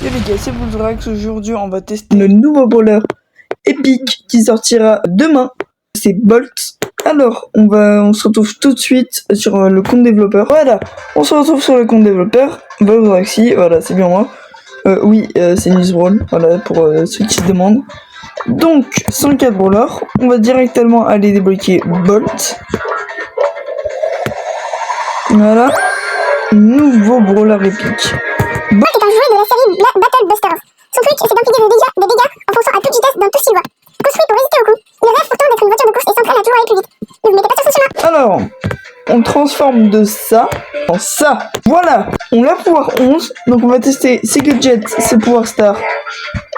Yo les gars, c'est Bouldrax. Aujourd'hui, on va tester le nouveau brawler épique qui sortira demain. C'est Bolt. Alors, on se retrouve tout de suite sur le compte développeur. Voilà, on se retrouve sur le compte développeur. Bouldraxi, voilà, c'est bien moi. Oui, c'est Newsbrawl, voilà, pour ceux qui se demandent. Donc, 104 brawlers, on va directement aller débloquer Bolt. Voilà, nouveau brawler épique. Bolt est un jouet de la série Battle Busters. Son truc, c'est d'infliger des dégâts en fonçant à toute vitesse dans tout ce qu'il voit. Construit pour résister au coup, il rêve pourtant d'être une voiture de course et s'entraîne à toujours aller plus vite. Ne vous mettez pas sur son chemin. Alors, on transforme de ça en ça. Voilà, on a pouvoir 11, donc on va tester ses gadgets, ses pouvoirs star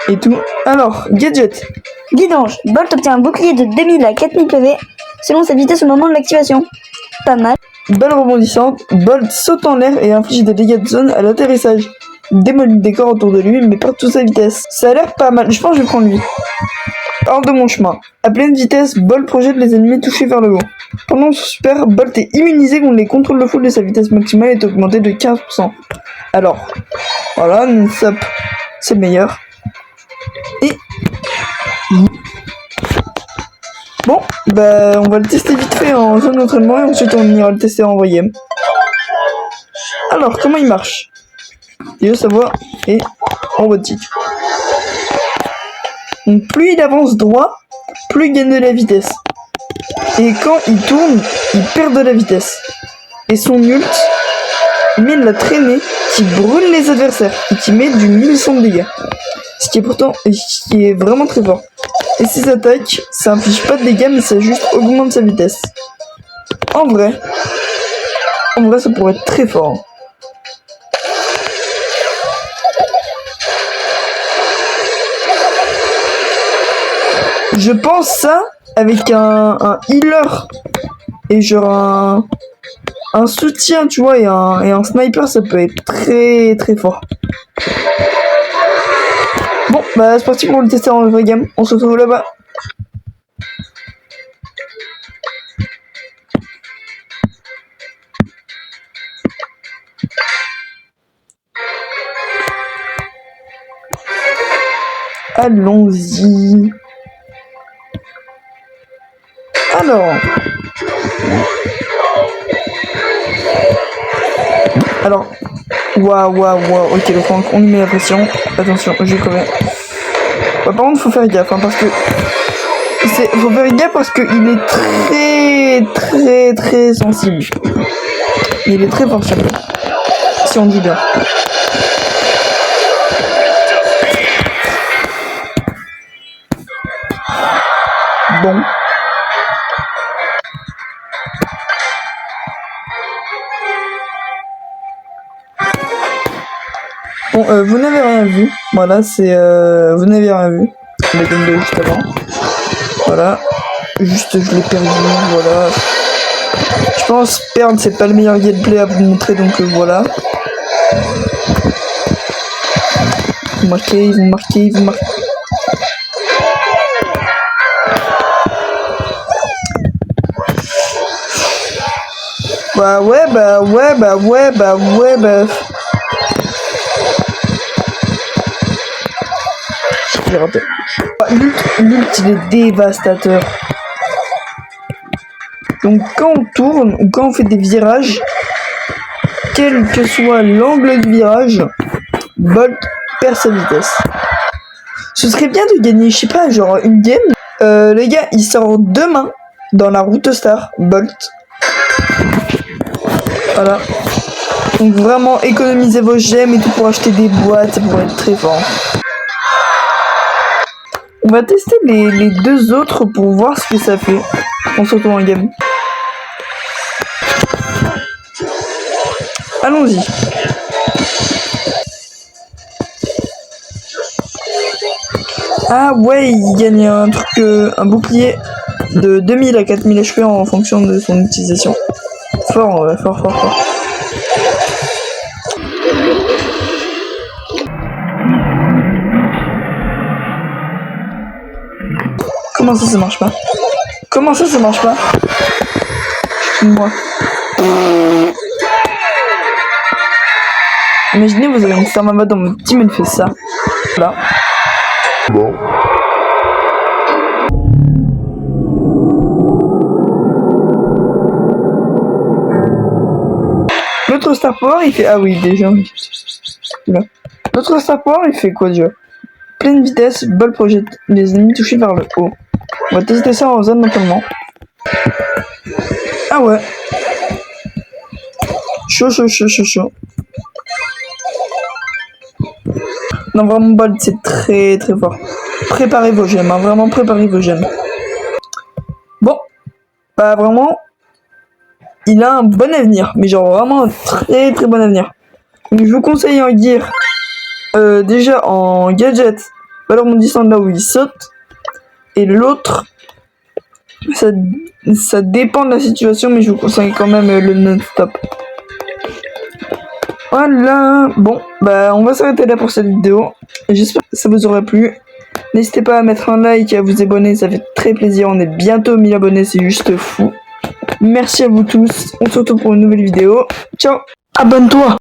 et tout. Alors, gadget. Vidange. Bolt obtient un bouclier de 2000 à 4000 PV selon sa vitesse au moment de l'activation. Pas mal. Balle rebondissante. Bolt saute en l'air et inflige des dégâts de zone à l'atterrissage. Démolit le décor autour de lui, mais perd toute sa vitesse. Ça a l'air pas mal, je pense que je vais prendre lui. Hors de mon chemin. À pleine vitesse, Bolt projette les ennemis touchés vers le haut. Pendant son super, Bolt est immunisé contre les contrôles de foule et sa vitesse maximale est augmentée de 15%. Alors, voilà, non-stop, c'est le meilleur. Et... bon, bah on va le tester vite fait en zone d'entraînement et ensuite on ira le tester en vrai game. Alors, comment il marche? Il sa voix et robotique. Donc plus il avance droit, plus il gagne de la vitesse. Et quand il tourne, il perd de la vitesse. Et son ult, il met de la traînée qui brûle les adversaires et qui met du 1100 de dégâts. Ce qui est vraiment très fort. Et ses attaques, ça inflige pas de dégâts mais ça juste augmente sa vitesse. En vrai, ça pourrait être très fort. Je pense ça avec un healer et genre un soutien, tu vois, et un sniper, ça peut être très très fort. Bon, bah c'est parti pour le tester en vrai game. On se retrouve là-bas. Allons-y. Alors, waouh, ok le Franck, on lui met la pression. Attention, je vais crever. Bah, par contre, faut faire gaffe, hein, parce que faut faire gaffe parce que il est très sensible. Il est très fort sur lui, si on dit bien. Bon. Bon, vous n'avez rien vu. Voilà, c'est... vous n'avez rien vu. La game de juste avant. Voilà. Juste, je l'ai perdu. Voilà. Je pense perdre, c'est pas le meilleur gameplay à vous montrer, donc voilà. Ils vont marquer. Bah ouais. J'ai raté. L'ult, il est dévastateur. Donc quand on tourne ou quand on fait des virages, quel que soit l'angle du virage, Bolt perd sa vitesse. Ce serait bien de gagner, je sais pas, genre une game. Les gars, il sort demain dans la route star, Bolt. Voilà. Donc vraiment économisez vos gemmes et tout pour acheter des boîtes, ça pourrait être très fort. On va tester les deux autres pour voir ce que ça fait. On se retrouve en game. Allons-y. Ah ouais, il gagne un truc, un bouclier de 2000 à 4000 HP en fonction de son utilisation. Fort, ouais, fort. Comment ça marche pas? Moi. Imaginez, vous avez une star Mama dans votre team, elle fait ça. Voilà. L'autre Star Power, il fait... Ah oui, déjà. Là. L'autre Star Power, il fait quoi déjà? Pleine vitesse, balle projette les ennemis touchés vers le haut. On va tester ça en zone mentalement. Ah ouais. Chaud. Non, vraiment, balle, c'est très fort. Préparez vos gemmes, hein, vraiment préparez vos gemmes. Bon. Bah vraiment... Il a un bon avenir, mais genre vraiment un très bon avenir. Donc je vous conseille en gear, déjà en gadget, valeur bondissante là où il saute, et l'autre, ça dépend de la situation, mais je vous conseille quand même le non-stop. Voilà, bon, bah on va s'arrêter là pour cette vidéo. J'espère que ça vous aura plu. N'hésitez pas à mettre un like et à vous abonner, ça fait très plaisir. On est bientôt 1000 abonnés, c'est juste fou. Merci à vous tous, on se retrouve pour une nouvelle vidéo. Ciao. Abonne-toi.